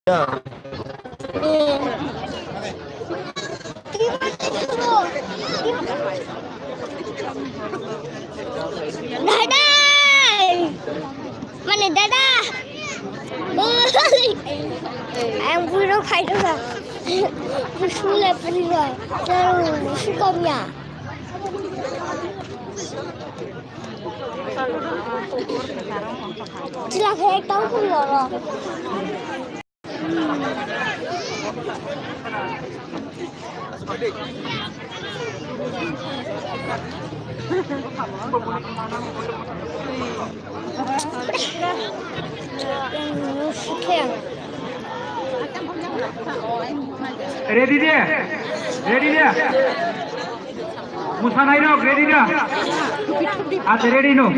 Mana dadah. Em vui đâu khai đâu là vui xuống là vui rồi. Đâu xuống công nhà. Chỉ là cái tao không được rồi. Ready dia? Ready dia? Musa naik dong, ready dia? Ada ready no?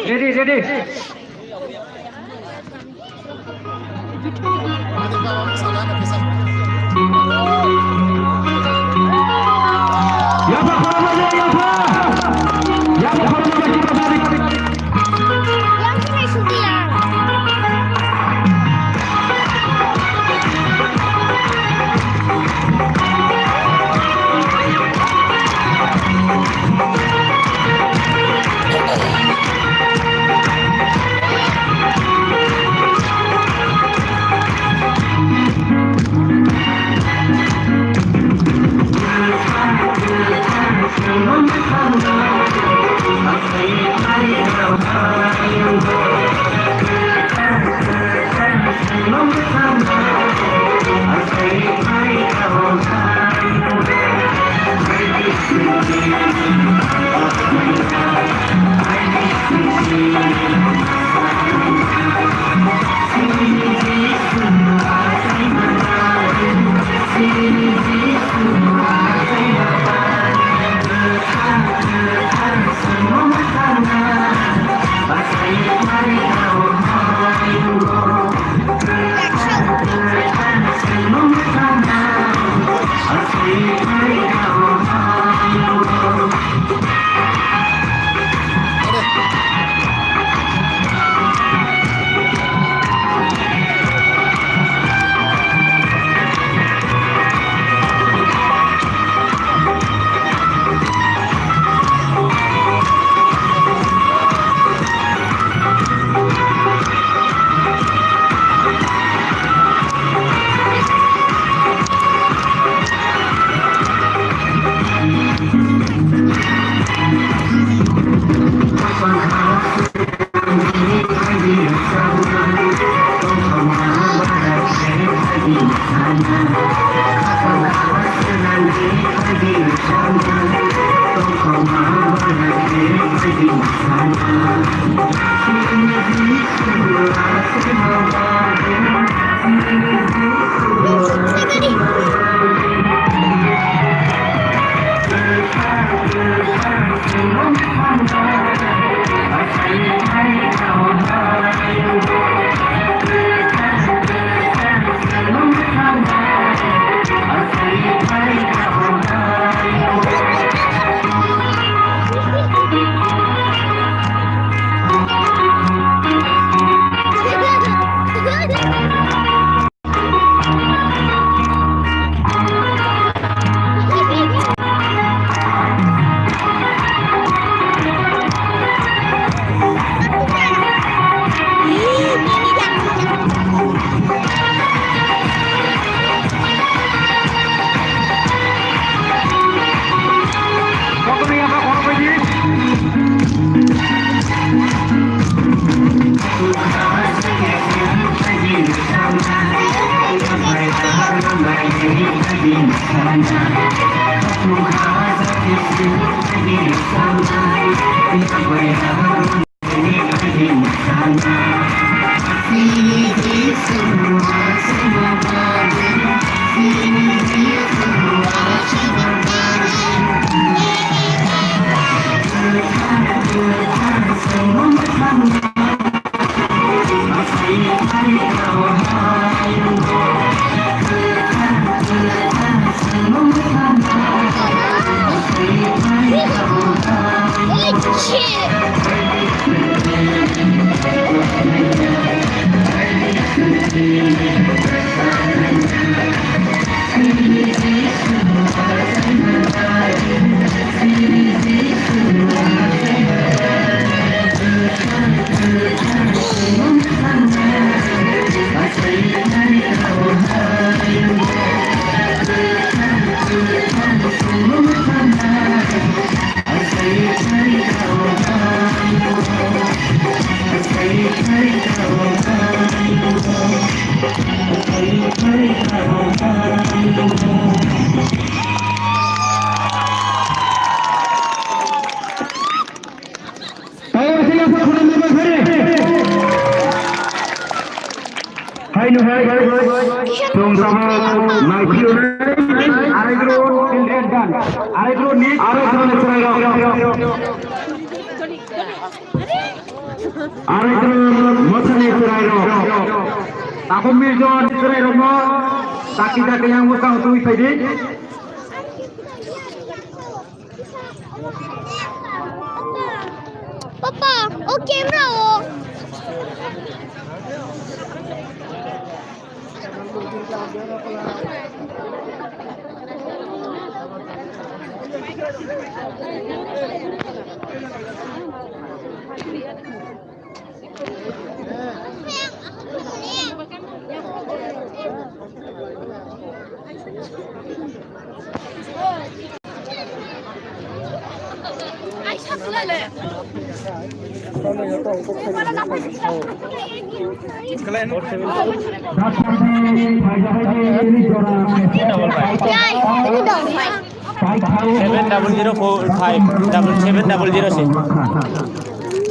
Ready, ready. Ya Pak, ya Pak. Ya Pak, Yang sini sudah. Shit! Tunggu maju. Aregro children done. Aregro need. Aregro macam Israel. Aku miljon Israel mo. Tak kita yang musang tu saja. Papa, oh camera oh. Seven 0045 7700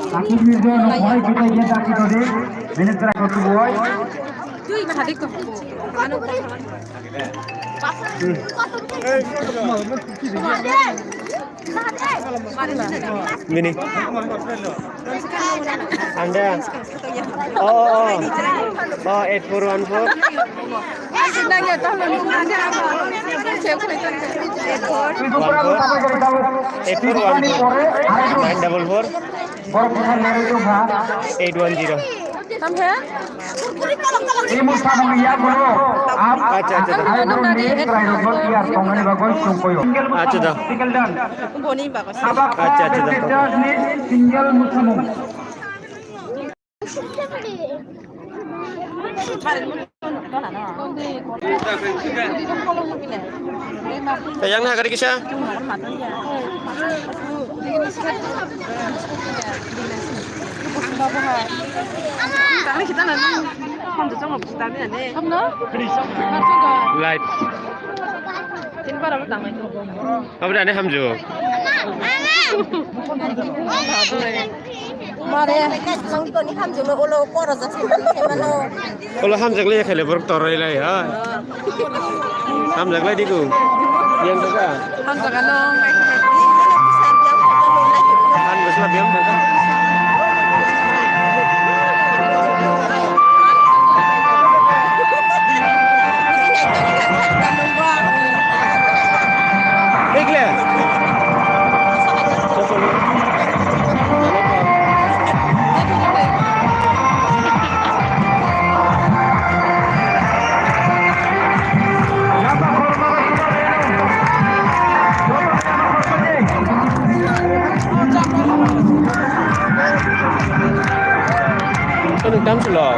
Aku miljon orang kita yang tak kita ni. Minit terakhir tu boy. Gini. Anda. Oh 8414. Itu berapa sampai jadi tahu? 8414 Baru kita lari tu bah. 810. Ini musa mengiyak bro. Acha. Ayo bro ni Israel bro kiar. Kongani bagus sungkoyo. Acha dah. Single done. Abak Acha. ni single musa mung. Yang nak kali kisah? Light. Apa dah ni hamju? Kalau hamjak leh kalau beruk torai leh ya. Hamjak leh diku. Yang tu kan? Han besar biam tu kan? Iklan. Cái đường đâm sờ lò.